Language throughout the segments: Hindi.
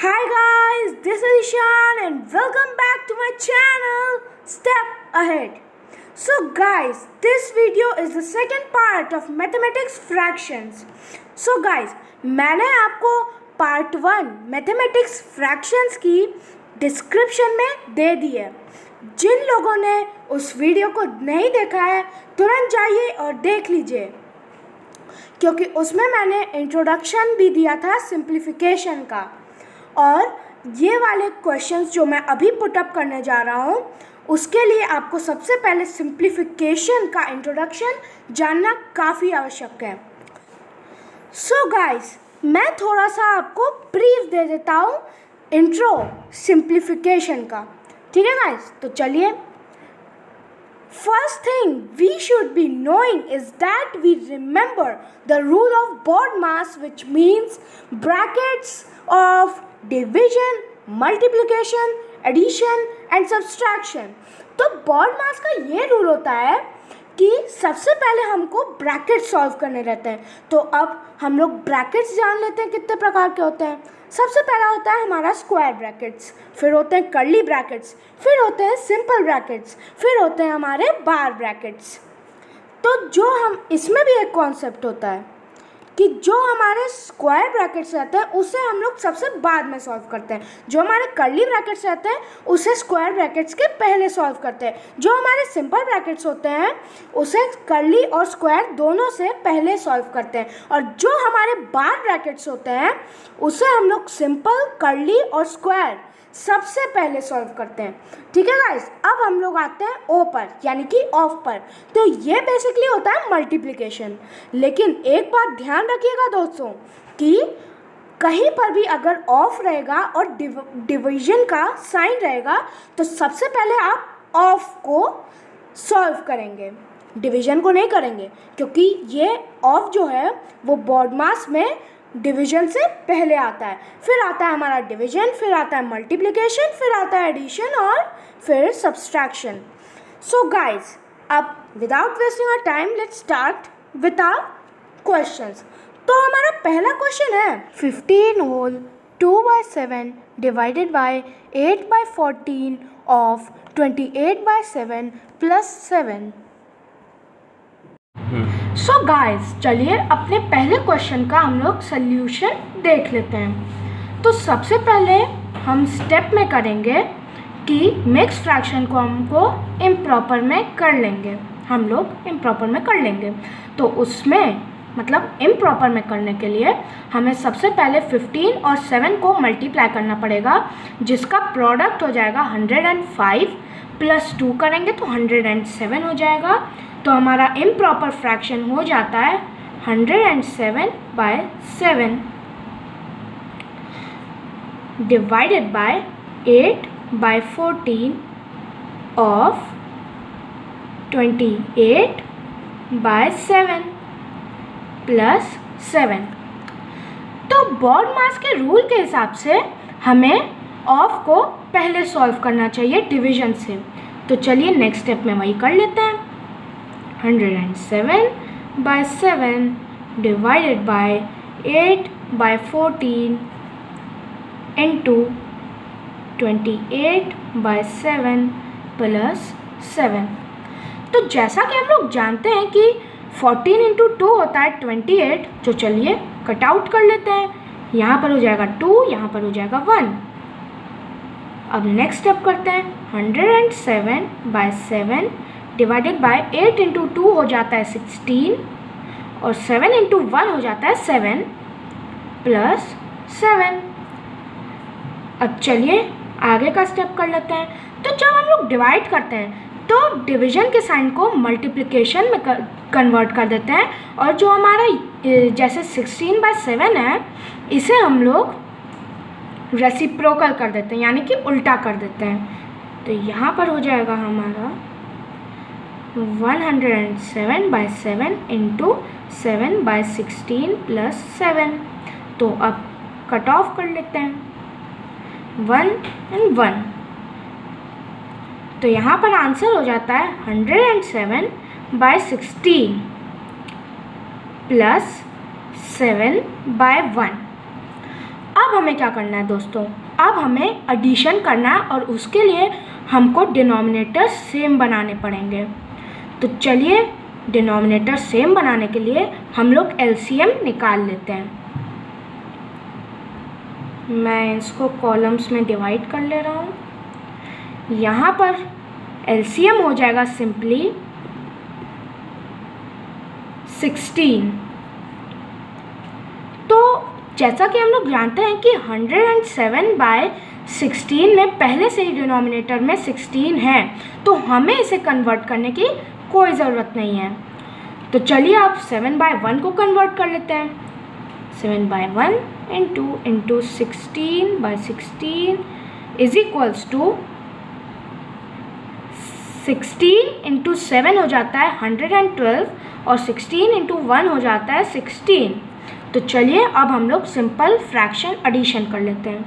Hi guys, this is Ishan and welcome back to my channel Step Ahead. So guys, this video is the second part of mathematics fractions. So guys, मैंने आपको पार्ट 1 मैथमेटिक्स फ्रैक्शंस की डिस्क्रिप्शन में दे दी है। जिन लोगों ने उस वीडियो को नहीं देखा है तुरंत जाइए और देख लीजिए, क्योंकि उसमें मैंने इंट्रोडक्शन भी दिया था सिंप्लीफिकेशन का। और ये वाले क्वेश्चंस जो मैं अभी पुटअप करने जा रहा हूँ उसके लिए आपको सबसे पहले सिंप्लीफिकेशन का इंट्रोडक्शन जानना काफ़ी आवश्यक है। सो गाइस, मैं थोड़ा सा आपको ब्रीफ दे देता हूँ इंट्रो सिंप्लीफिकेशन का, ठीक है गाइस? तो चलिए, first thing we should be knowing is that we remember the rule of BODMAS, which means brackets of division, multiplication, addition and subtraction। तो BODMAS का ये रूल होता है कि सबसे पहले हमको ब्रैकेट सॉल्व करने रहते हैं। तो अब हम लोग ब्रैकेट्स जान लेते हैं कितने प्रकार के होते हैं। सबसे पहला होता है हमारा स्क्वायर ब्रैकेट्स, फिर होते हैं कर्ली ब्रैकेट्स, फिर होते हैं सिंपल ब्रैकेट्स, फिर होते हैं हमारे बार ब्रैकेट्स। तो जो हम इसमें भी एक कॉन्सेप्ट होता है कि जो हमारे स्क्वायर ब्रैकेट्स रहते हैं उसे हम लोग सबसे बाद में सॉल्व करते हैं, जो हमारे कर्ली ब्रैकेट्स रहते हैं उसे स्क्वायर ब्रैकेट्स के पहले सॉल्व करते हैं, जो हमारे सिंपल ब्रैकेट्स होते हैं उसे कर्ली और स्क्वायर दोनों से पहले सॉल्व करते हैं, और जो हमारे बार ब्रैकेट्स होते हैं उसे हम लोग सिंपल, कर्ली और स्क्वायर सबसे पहले सॉल्व करते हैं। ठीक है गाइस, अब हम लोग आते हैं ओ पर, यानी कि ऑफ पर। तो ये बेसिकली होता है मल्टीप्लिकेशन। लेकिन एक बात ध्यान रखिएगा दोस्तों कि कहीं पर भी अगर ऑफ रहेगा और डिवीजन का साइन रहेगा तो सबसे पहले आप ऑफ को सॉल्व करेंगे, डिवीजन को नहीं करेंगे, क्योंकि ये ऑफ जो है वो BODMAS में डिवीजन से पहले आता है। फिर आता है हमारा डिवीजन, फिर आता है मल्टीप्लिकेशन, फिर आता है एडिशन और फिर सब्सट्रैक्शन। सो गाइस, अब without wasting our time let's start with our questions. तो हमारा पहला क्वेश्चन है 15 whole 2/7 divided by 8/14 of 28/7 plus 7। So guys, चलिए अपने पहले क्वेश्चन का हम लोग सल्यूशन देख लेते हैं। तो सबसे पहले हम स्टेप में करेंगे कि मिक्स फ्रैक्शन को हमको इम्प्रॉपर में कर लेंगे, हम लोग इम्प्रॉपर में कर लेंगे। तो उसमें मतलब इम्प्रॉपर में करने के लिए हमें सबसे पहले 15 और 7 को मल्टीप्लाई करना पड़ेगा, जिसका प्रोडक्ट हो जाएगा 105 प्लस 2 करेंगे तो 107 हो जाएगा। तो हमारा इम्प्रॉपर फ्रैक्शन हो जाता है 107/7 डिवाइडेड बाय 8/14 ऑफ 28/7 प्लस 7। तो BODMAS के रूल के हिसाब से हमें ऑफ को पहले सॉल्व करना चाहिए डिवीजन से। तो चलिए नेक्स्ट स्टेप में वही कर लेते हैं। 107/7 डिवाइडेड बाय 8/14 इंटू 28/7 प्लस 7। तो जैसा कि हम लोग जानते हैं कि 14 इंटू 2 होता है 28, तो चलिए कट आउट कर लेते हैं। यहाँ पर हो जाएगा 2, यहाँ पर हो जाएगा 1। अब नेक्स्ट स्टेप करते हैं। 107/7 डिवाइडेड बाय 8 इंटू 2 हो जाता है 16 और 7 इंटू 1 हो जाता है 7 प्लस 7। अब चलिए आगे का स्टेप कर लेते हैं। तो जब हम लोग डिवाइड करते हैं तो डिवीजन के साइन को मल्टीप्लिकेशन में कन्वर्ट कर देते हैं, और जो हमारा जैसे 16/7 है इसे हम लोग रेसिप्रोकल कर देते हैं, यानी कि उल्टा कर देते हैं। तो यहाँ पर हो जाएगा हमारा 107/7 इंटू 7/16 प्लस 7। तो अब कट ऑफ कर लेते हैं 1 and 1। तो यहाँ पर आंसर हो जाता है 107/16 प्लस 7/1। अब हमें क्या करना है दोस्तों, अब हमें एडिशन करना है और उसके लिए हमको डिनोमिनेटर सेम बनाने पड़ेंगे। तो चलिए डिनोमिनेटर सेम बनाने के लिए हम लोग एलसीएम निकाल लेते हैं। मैं इसको कॉलम्स में डिवाइड कर ले रहा हूँ। यहाँ पर एलसीएम हो जाएगा सिंपली 16। तो जैसा कि हम लोग जानते हैं कि 107/16 में पहले से ही डिनोमिनेटर में 16 है, तो हमें इसे कन्वर्ट करने की कोई ज़रूरत नहीं है। तो चलिए आप 7/1 को कन्वर्ट कर लेते हैं। 7/1 into 16/16 is equals to 16 into 7 हो जाता है 112 और 16 इंटू 1 हो जाता है 16। तो चलिए अब हम लोग सिंपल फ्रैक्शन एडिशन कर लेते हैं।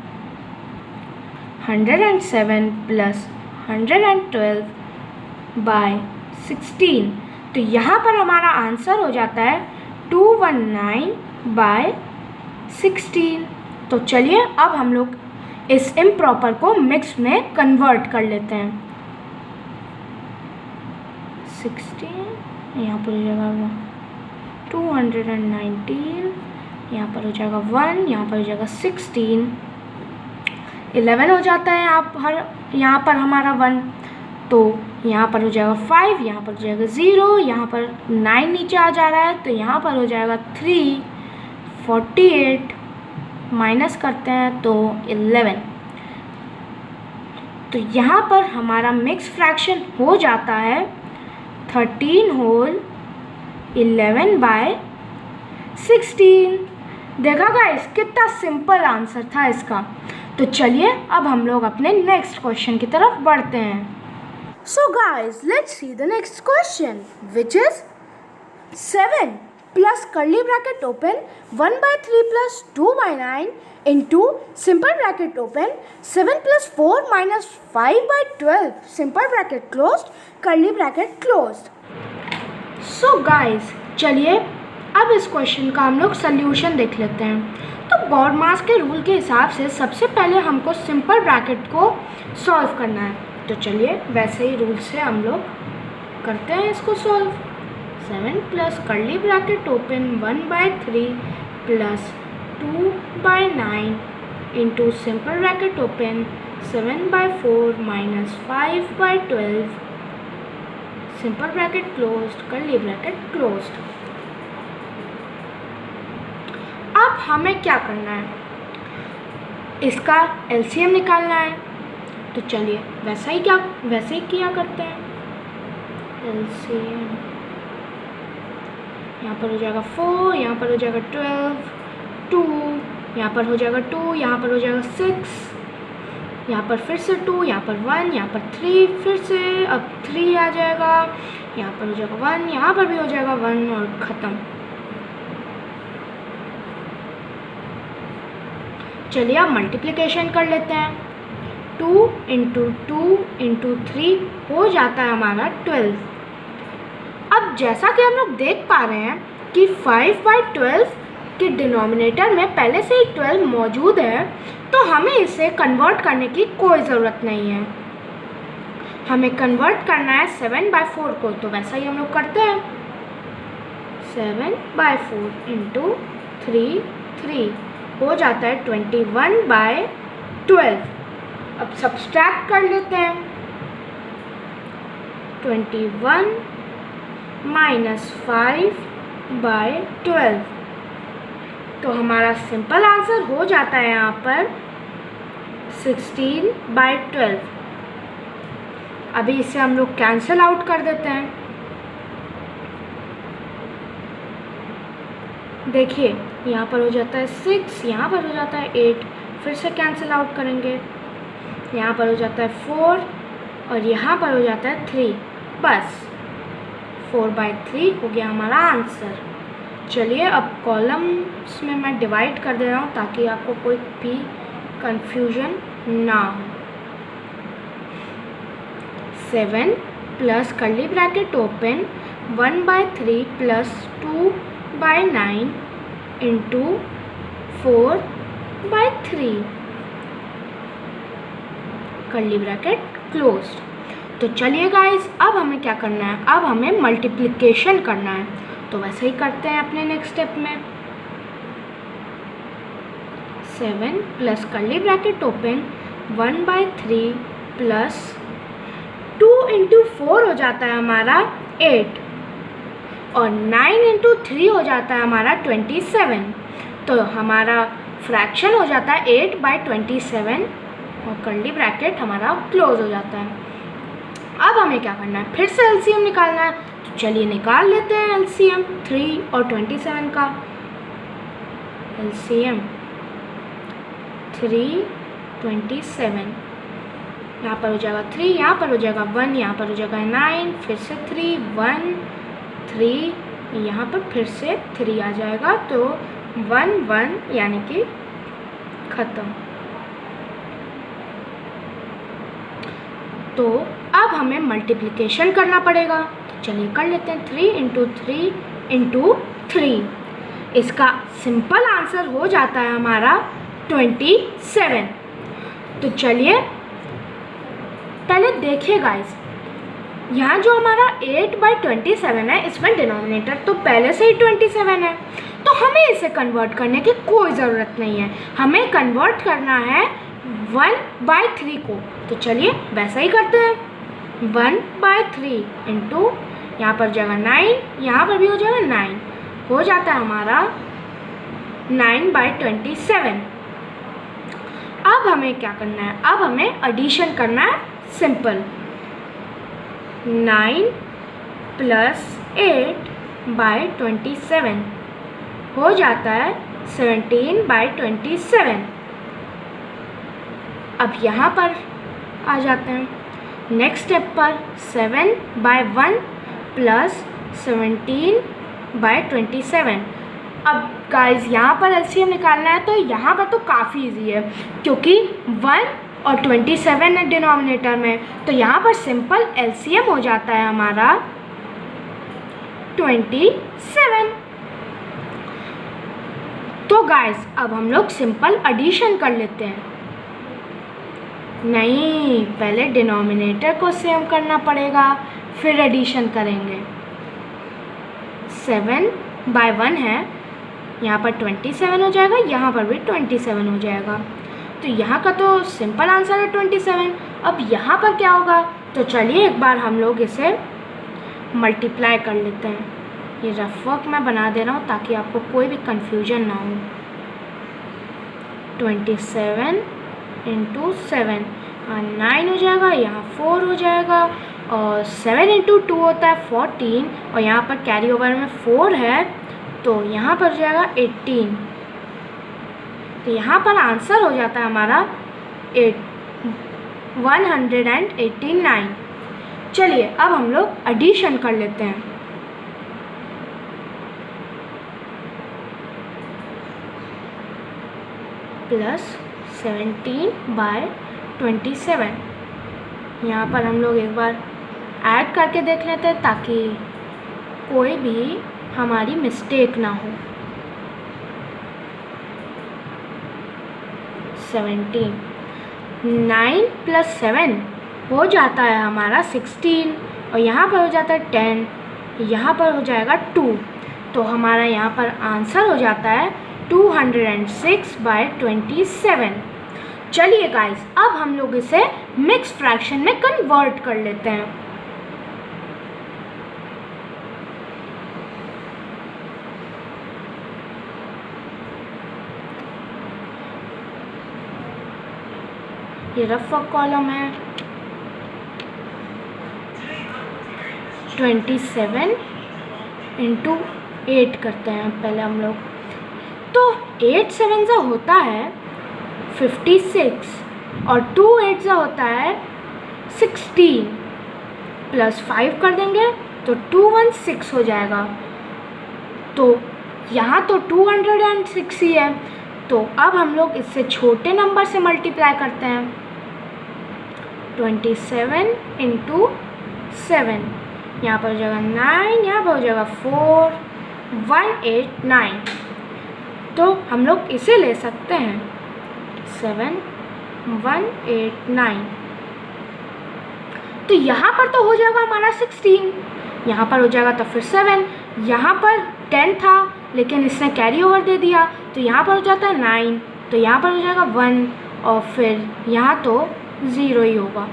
107 प्लस 112/16। तो यहाँ पर हमारा आंसर हो जाता है 219/16। तो चलिए अब हम लोग इस इम्प्रॉपर को मिक्स में कन्वर्ट कर लेते हैं। 16 यहाँ पर हो जाएगा 219, यहाँ पर हो जाएगा 1, यहाँ पर हो जाएगा 16, 11 हो जाता है यहाँ पर हमारा 1, तो यहाँ पर हो जाएगा 5, यहाँ पर हो जाएगा 0, यहाँ पर 9 नीचे आ जा रहा है, तो यहाँ पर हो जाएगा 3, 48 माइनस करते हैं तो 11। तो यहाँ पर हमारा मिक्स फ्रैक्शन हो जाता है 13 होल 11/16। देखा गाइस कितना सिंपल आंसर था इसका। तो चलिए अब हम लोग अपने नेक्स्ट क्वेश्चन की तरफ बढ़ते हैं। So guys let's see the next question which is 7 plus curly bracket open 1/3 plus 2/9 into simple bracket open 7 plus 4 minus 5/12 simple bracket closed curly bracket closed. So guys चलिए अब इस क्वेश्चन का हम लोग सल्यूशन देख लेते हैं। तो बॉडमास के रूल के हिसाब से सबसे पहले हमको सिंपल ब्रैकेट को सॉल्व करना है। तो चलिए वैसे ही रूल से हम लोग करते हैं इसको solve. 7 plus curly bracket open 1/3 plus 2/9 into simple bracket open 7/4 minus 5/12 simple bracket closed curly bracket closed. अब हमें क्या करना है, इसका एलसीएम निकालना है। तो चलिए वैसे ही किया करते हैं। एलसीएम यहाँ पर हो जाएगा 4, यहाँ पर हो जाएगा 12, 2, यहाँ पर हो जाएगा 2, यहाँ पर हो जाएगा 6, यहाँ पर फिर से 2, यहाँ पर 1, यहाँ पर 3, फिर से अब 3 आ जाएगा, यहाँ पर हो जाएगा 1, यहाँ पर भी हो जाएगा 1 और ख़त्म। चलिए अब मल्टीप्लिकेशन कर लेते हैं। 2 इंटू 2 इंटू 3 हो जाता है हमारा 12। अब जैसा कि हम लोग देख पा रहे हैं कि 5/12 के डिनोमिनेटर में पहले से ही 12 मौजूद है, तो हमें इसे कन्वर्ट करने की कोई ज़रूरत नहीं है। हमें कन्वर्ट करना है 7/4 को, तो वैसा ही हम लोग करते हैं। 7/4 इंटू 3 हो जाता है 21/12। अब सब्सट्रैक्ट कर लेते हैं। 21 माइनस 5/12, तो हमारा सिंपल आंसर हो जाता है यहाँ पर 16/12। अभी इसे हम लोग कैंसिल आउट कर देते हैं। देखिए यहाँ पर हो जाता है 6, यहाँ पर हो जाता है 8, फिर से कैंसिल आउट करेंगे। यहाँ पर हो जाता है 4 और यहाँ पर हो जाता है 3, बस 4/3 हो गया हमारा आंसर। चलिए अब कॉलम्स में मैं डिवाइड कर दे रहा हूँ ताकि आपको कोई भी कंफ्यूजन ना हो। 7 plus curly bracket open 1/3 plus 2/9 into 4 by 3, curly bracket closed. तो चलिए गाइस, अब हमें क्या करना है, अब हमें मल्टीप्लिकेशन करना है। तो वैसे ही करते हैं अपने नेक्स्ट स्टेप में। 7 plus curly bracket open 1/3 plus 2 into 4 हो जाता है हमारा 8 और 9 इंटू 3 हो जाता है हमारा 27। तो हमारा फ्रैक्शन हो जाता है 8/27 और कर्ली ब्रैकेट हमारा क्लोज हो जाता है। अब हमें क्या करना है, फिर से एलसीएम निकालना है। तो चलिए निकाल लेते हैं एलसीएम 3 और 27 का। एलसीएम 3, 27, यहाँ पर हो जाएगा 3, यहाँ पर हो जाएगा 1, यहाँ पर हो जाएगा 9, फिर से 3, 1, 3, यहाँ पर फिर से 3 आ जाएगा। तो 1, 1 यानी कि ख़त्म। तो अब हमें मल्टीप्लिकेशन करना पड़ेगा। तो चलिए कर लेते हैं। 3 इंटू 3 इंटू 3, इसका सिंपल आंसर हो जाता है हमारा 27। तो चलिए पहले देखिए गाइस, यहाँ जो हमारा 8/27 है, इसमें डिनोमिनेटर तो पहले से ही 27 है, तो हमें इसे कन्वर्ट करने की कोई ज़रूरत नहीं है। हमें कन्वर्ट करना है 1/3 को। तो चलिए वैसा ही करते हैं। 1/3 इंटू यहाँ पर जाएगा 9, यहाँ पर भी हो जाएगा 9, हो जाता है हमारा 9/27। अब हमें क्या करना है, अब हमें एडिशन करना है सिंपल। 9 प्लस 8/27 हो जाता है 17/27। अब यहाँ पर आ जाते हैं नेक्स्ट स्टेप पर। 7/1 प्लस 17/27। अब गाइस यहाँ पर एलसीएम निकालना है, तो यहाँ पर तो काफ़ी इजी है क्योंकि 1 और 27 है डिनोमिनेटर में। तो यहाँ पर सिंपल एलसीएम हो जाता है हमारा 27। तो गाइस अब हम लोग सिंपल एडिशन कर लेते हैं। नहीं, पहले डिनोमिनेटर को सेम करना पड़ेगा, फिर एडिशन करेंगे। 7/1 है, यहाँ पर 27 हो जाएगा, यहाँ पर भी 27 हो जाएगा। तो यहाँ का तो सिंपल आंसर है 27। अब यहाँ पर क्या होगा, तो चलिए एक बार हम लोग इसे मल्टीप्लाई कर लेते हैं। ये रफ वर्क मैं बना दे रहा हूँ ताकि आपको कोई भी कन्फ्यूजन ना हो। 27 इंटू 7, 9 हो जाएगा, यहाँ 4 हो जाएगा और 7 इंटू 2 होता है 14 और यहाँ पर कैरी ओवर में 4 है, तो यहाँ पर हो जाएगा 18। तो यहाँ पर आंसर हो जाता है हमारा 189। चलिए अब हम लोग एडिशन कर लेते हैं। प्लस 17/27, यहाँ पर हम लोग एक बार ऐड करके देख लेते हैं ताकि कोई भी हमारी मिस्टेक ना हो। 17, 9 प्लस 7 हो जाता है हमारा 16 और यहाँ पर हो जाता है 10, यहाँ पर हो जाएगा 2। तो हमारा यहाँ पर आंसर हो जाता है 206/27। चलिए गाइस अब हम लोग इसे मिक्स फ्रैक्शन में कन्वर्ट कर लेते हैं। ये रफ कॉलम है। 27 इंटू 8 करते हैं पहले हम लोग। तो 8 7 सा होता है 56 और 2 8 सा होता है 16 प्लस 5 कर देंगे तो 216 हो जाएगा। तो यहाँ तो 206 ही है, तो अब हम लोग इससे छोटे नंबर से मल्टीप्लाई करते हैं। 27 इंटू 7, यहाँ पर हो जाएगा 9, यहाँ पर हो जाएगा 4, 189। तो हम लोग इसे ले सकते हैं 7 1 8 9। तो यहाँ पर तो हो जाएगा हमारा 16, यहाँ पर हो जाएगा तो फिर 7, यहाँ पर 10 था लेकिन इसने कैरी ओवर दे दिया तो यहाँ पर हो जाता है 9, तो यहाँ पर हो जाएगा 1 और फिर यहाँ तो 0 ही होगा।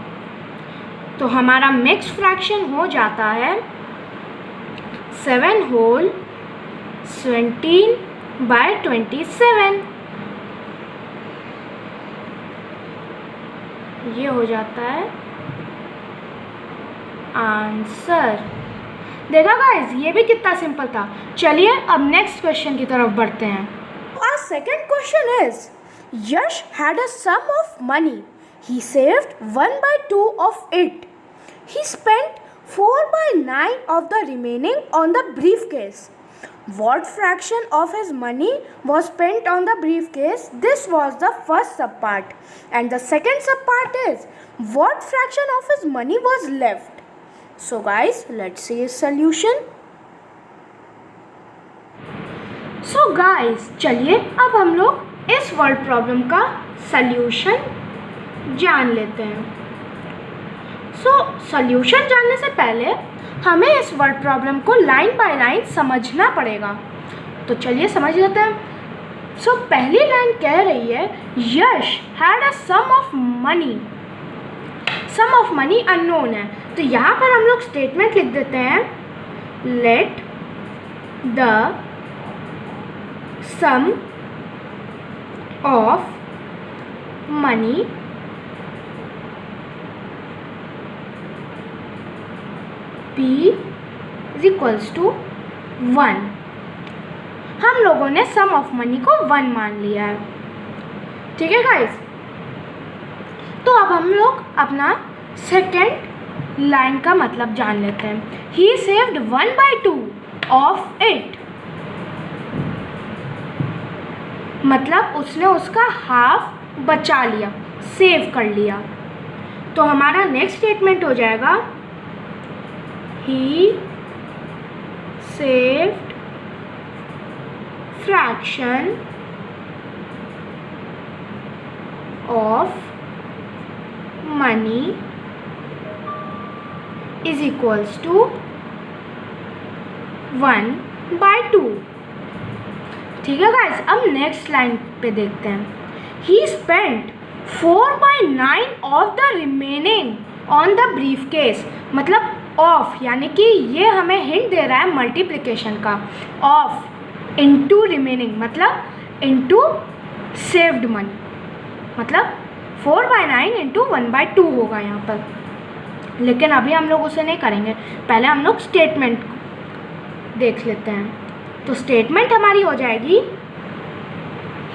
तो हमारा मिक्स फ्रैक्शन हो जाता है 7 होल 17/27। ये हो जाता है आंसर। देखा गाइस, ये भी कितना सिंपल था। चलिए अब नेक्स्ट क्वेश्चन की तरफ बढ़ते हैं। Our second question is, Yash had a sum of money. He saved 1/2 of it. He spent 4/9 of the remaining on the briefcase. What fraction of his money was spent on the briefcase? This was the first subpart. And the second subpart is, what fraction of his money was left? So guys, let's see his solution. So guys, चलिए अब हम लोग इस वर्ड प्रॉब्लम का सल्यूशन जान लेते हैं। सल्यूशन जानने से पहले हमें इस वर्ड प्रॉब्लम को लाइन बाय लाइन समझना पड़ेगा। तो चलिए समझ लेते हैं। पहली लाइन कह रही है, Yash had a sum of money. Sum of money unknown है, तो यहाँ पर हम लोग स्टेटमेंट लिख देते हैं, let the sum of money be is equals to 1। हम लोगों ने सम ऑफ मनी को 1 मान लिया है, ठीक है गाइस। तो अब हम लोग अपना सेकेंड लाइन का मतलब जान लेते हैं। ही सेव्ड 1/2 ऑफ इट, मतलब उसने उसका हाफ बचा लिया, सेव कर लिया। तो हमारा नेक्स्ट स्टेटमेंट हो जाएगा, ही saved fraction of money is equals to 1/2। ठीक है गाइस, अब नेक्स्ट लाइन पे देखते हैं। He spent 4/9 of the remaining on the briefcase, मतलब ऑफ, यानी कि ये हमें हिंट दे रहा है मल्टीप्लिकेशन का। ऑफ इंटू रिमेनिंग मतलब इंटू सेव्ड मनी, मतलब 4/9 इंटू 1/2 होगा यहाँ पर। लेकिन अभी हम लोग उसे नहीं करेंगे, पहले हम लोग स्टेटमेंट देख लेते हैं। तो स्टेटमेंट हमारी हो जाएगी,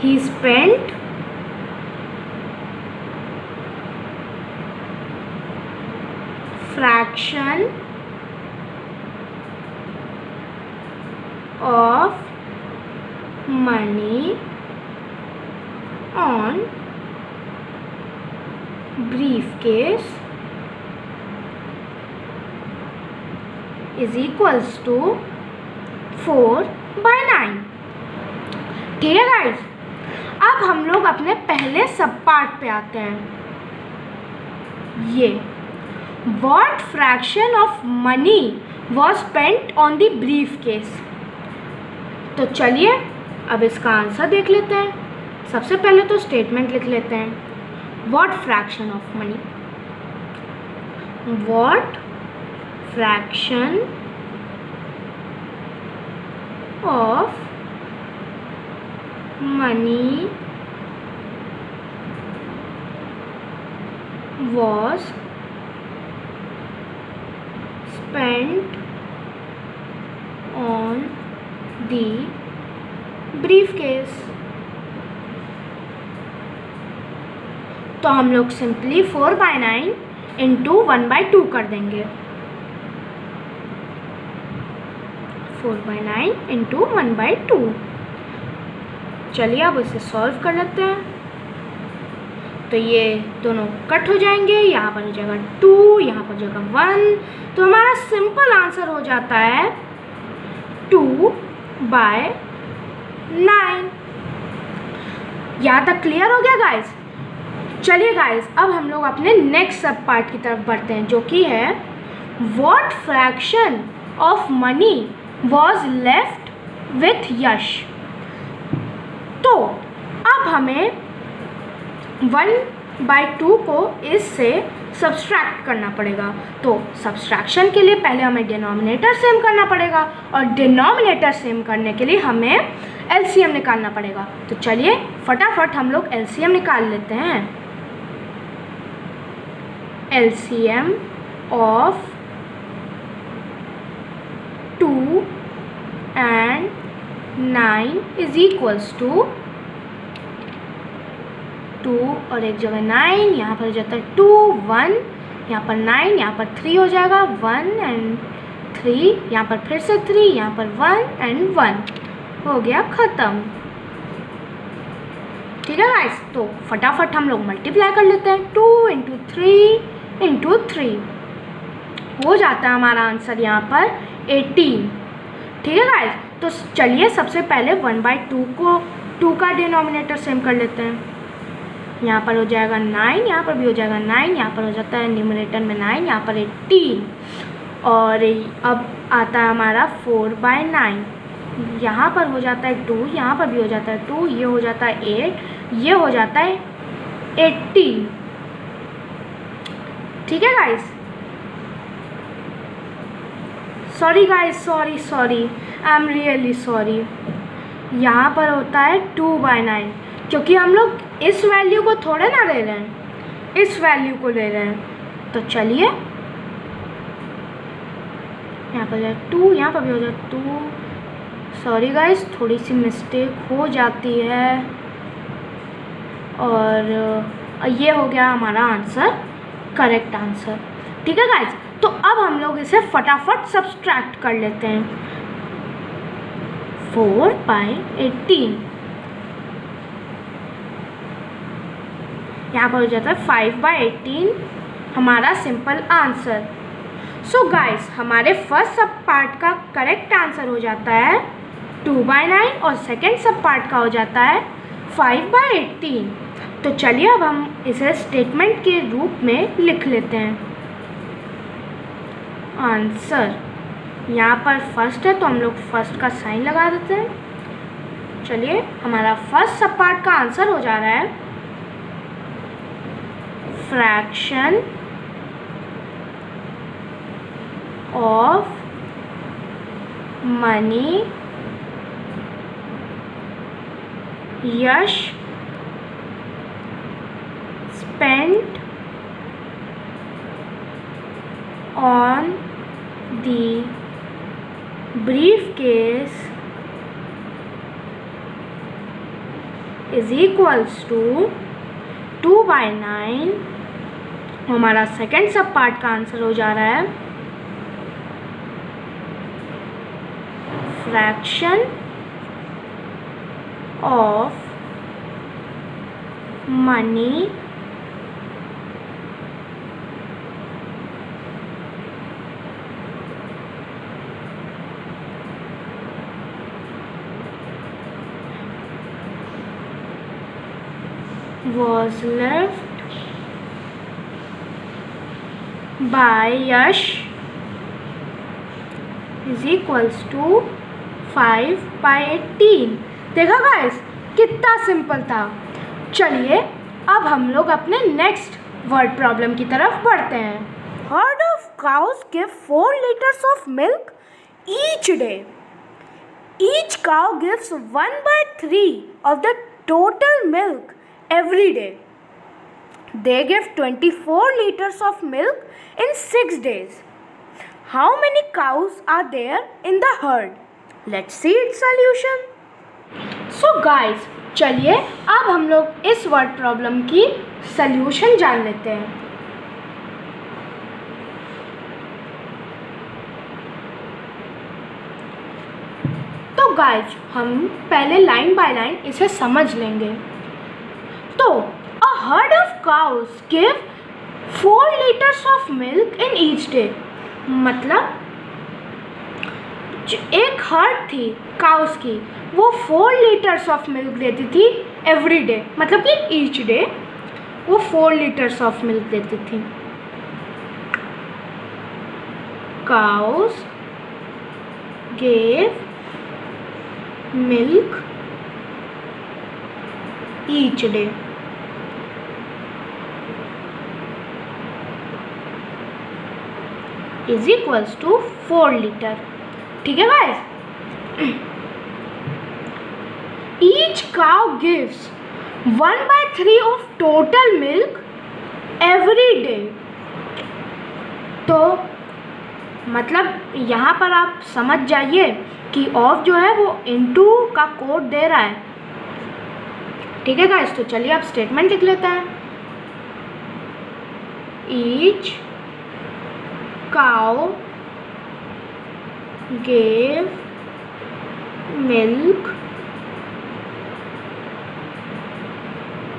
ही spent fraction of money on briefcase is equals to 4/9। ठीक है गाइस, अब हम लोग अपने पहले सब पार्ट पे आते हैं। ये what fraction of money was spent on the briefcase। तो चलिए अब इसका आंसर देख लेते हैं। सबसे पहले तो स्टेटमेंट लिख लेते हैं, what fraction of money, what fraction of money was spent on the briefcase। तो हम लोग सिंपली 4/9 इंटू 1/2 कर देंगे। 4/9 इंटू 1/2। चलिए अब इसे सॉल्व कर लेते हैं। तो ये दोनों कट हो जाएंगे, यहाँ पर हो जाएगा 2, यहाँ पर हो जाएगा 1। तो हमारा सिंपल आंसर हो जाता है 2/9। यहाँ तक क्लियर हो गया गाइस? चलिए गाइस, अब हम लोग अपने नेक्स्ट सब पार्ट की तरफ बढ़ते हैं, जो कि है what fraction of money was left with Yash. तो अब हमें 1/2 को इससे सब्सट्रैक्ट करना पड़ेगा। तो सब्सट्रैक्शन के लिए पहले हमें डिनोमिनेटर सेम करना पड़ेगा, और डिनोमिनेटर सेम करने के लिए हमें एलसीएम निकालना पड़ेगा। तो चलिए फटाफट हम लोग एलसीएम निकाल लेते हैं। LCM of 2 and 9 is equals to 2 और एक जगह 9, यहाँ पर हो जाता है 2 1, यहाँ पर 9, यहाँ पर 3 हो जाएगा 1 and 3, यहाँ पर फिर से 3, यहाँ पर 1 and 1 हो गया ख़त्म। ठीक है गाइस, तो फटाफट हम लोग मल्टीप्लाई कर लेते हैं। 2 × 3 × 3 हो जाता है हमारा आंसर यहाँ पर 18। ठीक है गाइस, तो चलिए सबसे पहले 1/2 को 2 का डिनोमिनेटर सेम कर लेते हैं। यहाँ पर हो जाएगा 9, यहाँ पर भी हो जाएगा 9, यहाँ पर हो जाता है न्यूमरेटर में 9, यहाँ पर 18, और अब आता है हमारा 4/9, यहाँ पर हो जाता है 2, यहाँ पर भी हो जाता है 2, ये हो जाता है 8, ये हो जाता है 18। ठीक है guys, sorry guys, sorry I am really sorry. यहाँ पर होता है 2/9, क्योंकि हम लोग इस वैल्यू को थोड़े ना ले रहे हैं, इस वैल्यू को ले रहे हैं। तो चलिए यहाँ पर 2, यहाँ पर भी हो जाए 2। सॉरी गाइस, थोड़ी सी मिस्टेक हो जाती है, और ये हो गया हमारा आंसर, करेक्ट आंसर। ठीक है गाइस, तो अब हम लोग इसे फटाफट सब्सट्रैक्ट कर लेते हैं। 4/18, यहाँ पर हो जाता है 5/18 हमारा सिंपल आंसर। सो गाइस, हमारे फर्स्ट सब पार्ट का करेक्ट आंसर हो जाता है 2/9, और सेकेंड सब पार्ट का हो जाता है 5/18। तो चलिए अब हम इसे स्टेटमेंट के रूप में लिख लेते हैं। आंसर यहाँ पर फर्स्ट है, तो हम लोग फर्स्ट का साइन लगा देते हैं। चलिए, हमारा फर्स्ट सब पार्ट का आंसर हो जा रहा है fraction of money Yash spent on the briefcase is equals to 2/9। हमारा सेकेंड सब पार्ट का आंसर हो जा रहा है fraction of money was left by Yash is equals to 5/18। देखा गाइस, कितना सिंपल था। चलिए अब हम लोग अपने नेक्स्ट वर्ड प्रॉब्लम की तरफ बढ़ते हैं। Heard of cows give 4 liters of milk each day. Each cow gives 1/3 of the total milk every day. They give 24 liters of milk in 6 days. How many cows are there in the herd? Let's see its solution. So guys, चलिए अब हम लोग इस वर्ड प्रॉब्लम की सल्यूशन जान लेते हैं। तो गाइज, हम पहले लाइन बाय लाइन इसे समझ लेंगे। तो a herd of cows give 4 liters of milk in each day। मतलब जो एक हर्ड थी काउस की, वो 4 liters ऑफ मिल्क देती थी एवरी डे, मतलब कि ईच डे। वो 4 लीटर्स ऑफ मिल्क देती थी। Cows gave milk each day. Is equals to 4 litre. ठीक है guys, each cow gives 1/3 of total milk every day. तो मतलब यहाँ पर आप समझ जाइए कि ऑफ जो है वो इनटू का कोड दे रहा है। ठीक है गाइस, तो चलिए आप स्टेटमेंट लिख लेते हैं। Each cow gave milk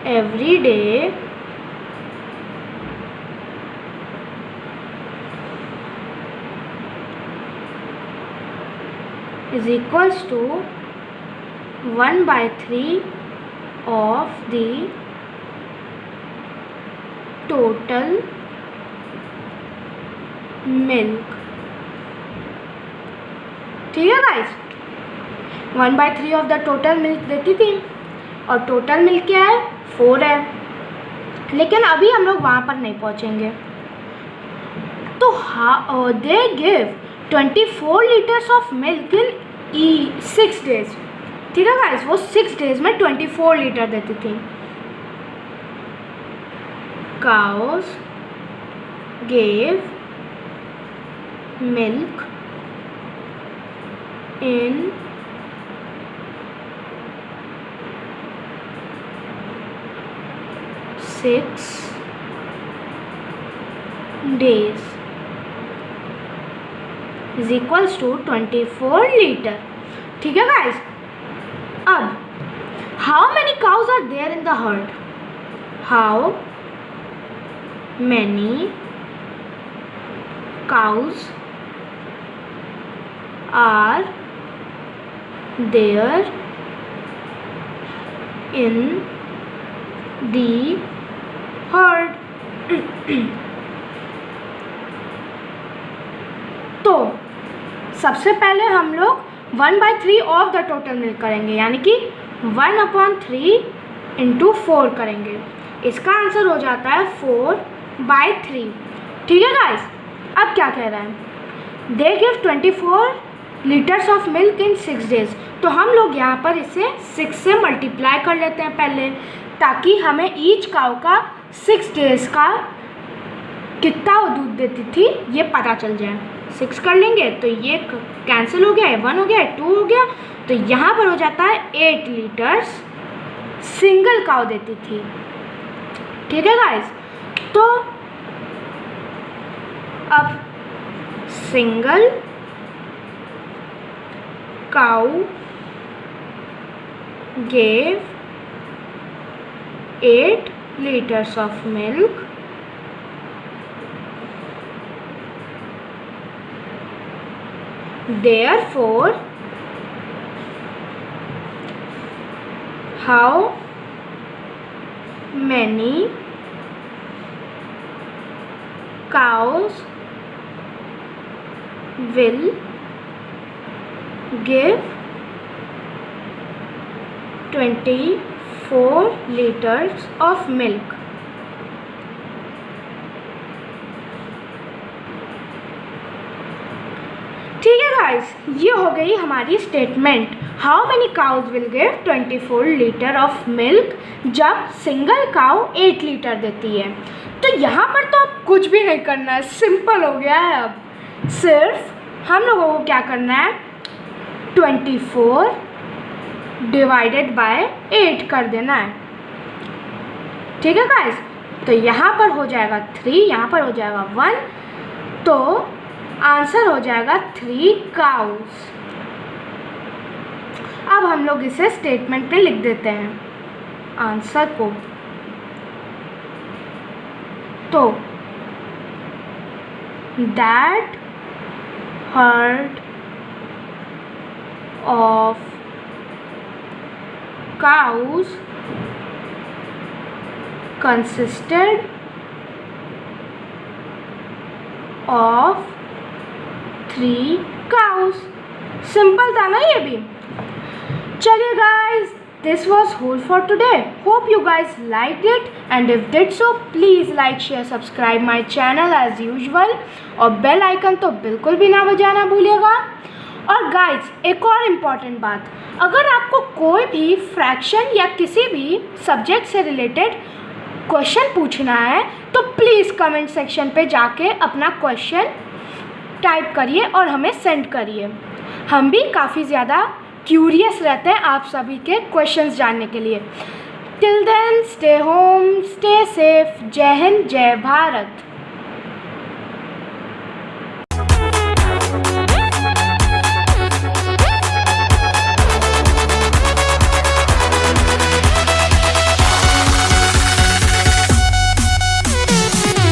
every day is equals to 1/3 of the total milk। ठीक है guys, 1/3 of the total milk देती थी और टोटल मिल्क क्या है 4 है, लेकिन अभी हम लोग वहाँ पर नहीं पहुँचेंगे। तो they give 24 litres of milk in 6 days. ठीक है गाइस, वो 6 डेज में 24 लीटर देती थी। Cows gave milk in 6 days is equals to 24 litre. ठीक है गाइस, अब how many cows are there in the herd? How many cows are there in the herd? तो सबसे पहले हम लोग 1/3 ऑफ द टोटल मिल्क करेंगे, यानी कि 1/3 इंटू 4 करेंगे। इसका आंसर हो जाता है 4/3। ठीक है गाइस, अब क्या कह रहा है? They give 24 litres of milk in 6 days. तो हम लोग यहाँ पर इसे 6 से मल्टीप्लाई कर लेते हैं पहले, ताकि हमें ईच काउ का 6 डेज का कितना वो दूध देती थी ये पता चल जाए। 6 कर लेंगे तो ये कैंसिल हो गया, 1 हो गया, 2 हो गया, तो यहाँ पर हो जाता है 8 लीटर्स सिंगल काउ देती थी। ठीक है गाइस, तो अब single cow gave 8 liters of milk therefore how many cows will give 24 liters of milk? ठीक है गाइस, ये हो गई हमारी statement. How many cows will give 24 litre of milk जब सिंगल काउ 8 लीटर देती है। तो यहाँ पर तो अब कुछ भी नहीं करना है, सिंपल हो गया है। अब सिर्फ हम लोगों को क्या करना है, 24 डिवाइडेड बाय 8 कर देना है। ठीक है गाइस, तो यहाँ पर हो जाएगा 3, यहाँ पर हो जाएगा 1, तो आंसर हो जाएगा 3 काउस। अब हम लोग इसे स्टेटमेंट में लिख देते हैं आंसर को। तो that heard of cows consisted of 3 cows. Simple था ना ये भी. चलिए guys, this was whole for today. Hope you guys liked it, and if did so, please like, share, subscribe my channel as usual, और बेल आइकन तो बिल्कुल भी ना बजाना भूलिएगा. और गाइज एक और इम्पॉर्टेंट बात, अगर आपको कोई भी फ्रैक्शन या किसी भी सब्जेक्ट से रिलेटेड क्वेश्चन पूछना है तो प्लीज़ कमेंट सेक्शन पे जाके अपना क्वेश्चन टाइप करिए और हमें सेंड करिए. हम भी काफ़ी ज़्यादा क्यूरियस रहते हैं आप सभी के क्वेश्चंस जानने के लिए. Till then stay home, stay safe. Jai Hind, जय भारत.